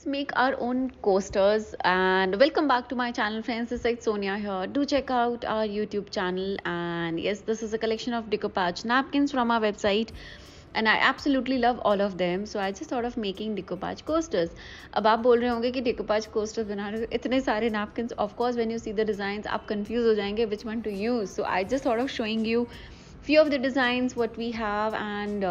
let's make our own coasters. And welcome back to my channel, friends. This is Sonia here. Do check out our YouTube channel. And yes, this is a collection of decoupage napkins from our website, and I absolutely love all of them. So I just thought of making decoupage coasters. अब आप बोल रहे होंगे कि decoupage coasters बना रहे हो इतने सारे napkins. Of course, when you see the designs, आप confused हो जाएंगे which one to use. So I just thought of showing you few of the designs what we have, and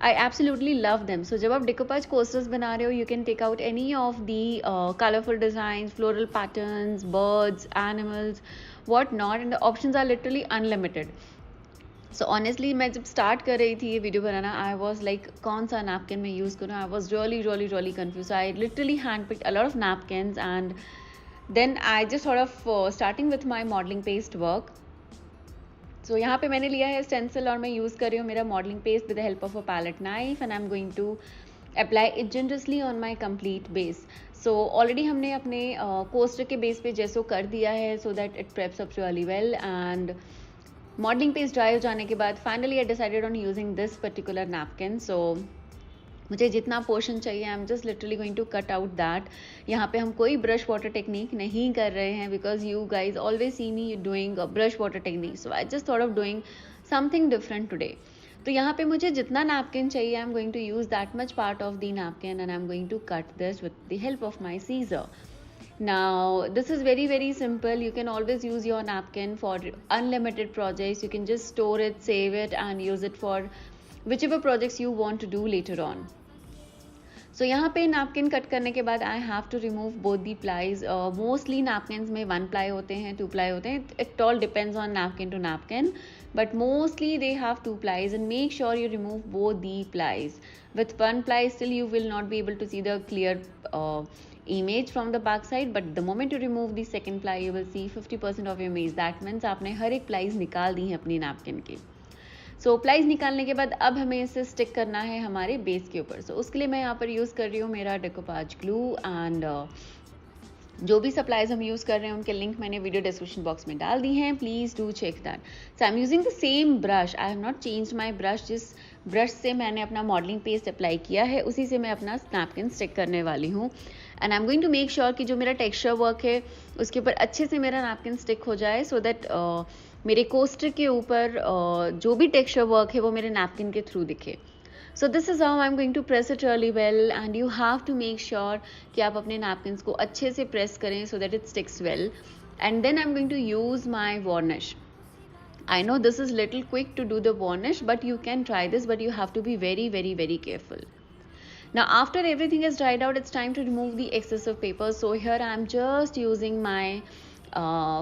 I absolutely love them. So जब आप decoupage coasters बना रहे हो, you can take out any of the colorful designs, floral patterns, birds, animals, what not, and the options are literally unlimited. So honestly, मैं जब start कर रही थी ये video banana, I was like कौन सा napkin मैं use करूँ? I was really confused. So I literally handpicked a lot of napkins, and then I just sort of starting with my modeling paste work. So यहाँ पे मैंने लिया है stencil और मैं use कर रही हूँ मेरा modeling paste with the help of a palette knife, and I'm going to apply it generously on my complete base. So already हमने अपने coaster के base पे जैसो कर दिया है so that it preps up really well, and modeling paste dry हो जाने के बाद finally I decided on using this particular napkin. So मुझे जितना पोर्शन चाहिए I am just literally going to cut out that. यहाँ पे हम कोई ब्रश वाटर टेक्निक नहीं कर रहे हैं because you guys always see me doing brush water technique. So I just thought of doing something different today. तो यहाँ पे मुझे जितना नैपकिन चाहिए I am going to use that much part of the napkin, and I am going to cut this with the help of my scissor. Now this is very simple. You can always use your napkin for unlimited projects. You can just store it, save it, and use it for whichever projects you want to do later on. So यहाँ पे napkin cut करने के बाद I have to remove both the plies. Mostly napkins में 1 ply होते हैं, 2 ply होते हैं. It all depends on napkin to napkin, but mostly they have 2 plies, and make sure you remove both the plies. With 1 ply still you will not be able to see the clear image from the back side, but the moment you remove the second ply you will see 50% of your image. That means आपने हर एक plies निकाल दी है अपनी napkin की. सो plies निकालने के बाद अब हमें इसे स्टिक करना है हमारे बेस के ऊपर. सो उसके लिए मैं यहाँ पर यूज़ कर रही हूँ मेरा डेकोपाज ग्लू, एंड जो भी सप्लाईज हम यूज़ कर रहे हैं उनके लिंक मैंने वीडियो डिस्क्रिप्शन बॉक्स में डाल दी हैं. Please do check that. So I am using the same brush. I have not change my brush. जिस ब्रश से मैंने अपना मॉडलिंग पेस्ट अप्लाई किया है उसी से मैं अपना नैपकिन स्टिक करने वाली हूँ, and I am going to make sure कि जो मेरा टेक्सचर वर्क है उसके ऊपर अच्छे से मेरा नैपकिन स्टिक हो जाए, सो दैट मेरे कोस्टर के ऊपर जो भी टेक्सचर वर्क है वो मेरे नैपकिन के थ्रू दिखे. So this is how I am going to press it really well, and you have to make sure कि आप अपने नैपकिन्स को अच्छे से प्रेस करें so that it sticks well. And then I am going to use my varnish. I know this is little quick to do the varnish, but you can try this, but you have to be very careful. Now after everything is dried out, it's time to remove the excessive paper. So here I am just using my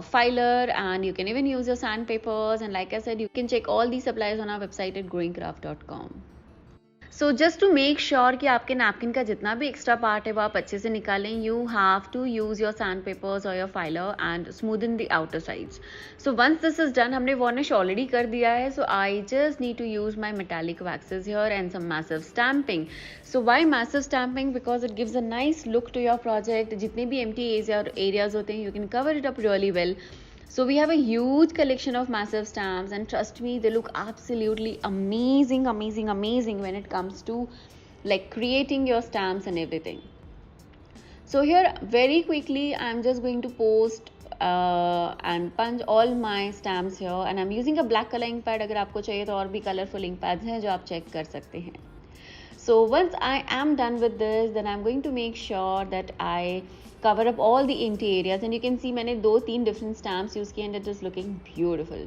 filer, and you can even use your sandpapers, and like I said, you can check all these supplies on our website at growingcraft.com. So just to make sure कि आपके napkin का जितना भी extra part है वो आप अच्छे से निकालें, you have to use your sand papers और your filer and smoothen the outer sides. So once this is done, हमने वार्निश ऑलरेडी कर दिया है, so I just need to use my metallic waxes here and some massive stamping. So why massive stamping? Because it gives a nice look to your project. जितने भी empty areas होते हैं you can cover it up really well. So we have a huge collection of massive stamps, and trust me, they look absolutely amazing when it comes to like creating your stamps and everything. So here very quickly I'm just going to post and punch all my stamps here, and I'm using a black color ink pad. अगर आपको चाहिए तो और भी colorful ink pads हैं जो आप check कर सकते हैं. So once I am done with this, then I'm going to make sure that I cover up all the empty areas, and you can see मैंने 2-3 different stamps use किए, and it is looking beautiful.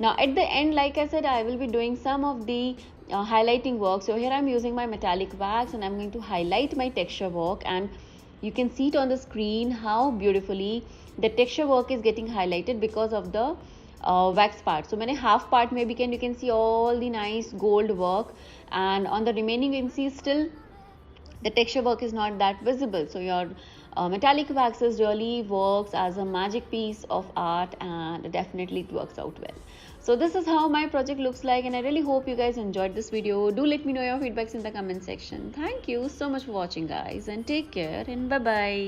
Now at the end, like I said, I will be doing some of the highlighting work. So here I'm using my metallic wax, and I'm going to highlight my texture work, and you can see it on the screen how beautifully the texture work is getting highlighted because of the wax part. So मैंने half part में भी you can see all the nice gold work, and on the remaining you can see still the texture work is not that visible. So your metallic waxes really works as a magic piece of art, and definitely it works out well. So this is how my project looks like, and I really hope you guys enjoyed this video. Do let me know your feedbacks in the comment section. Thank you so much for watching, guys, and take care, and bye bye.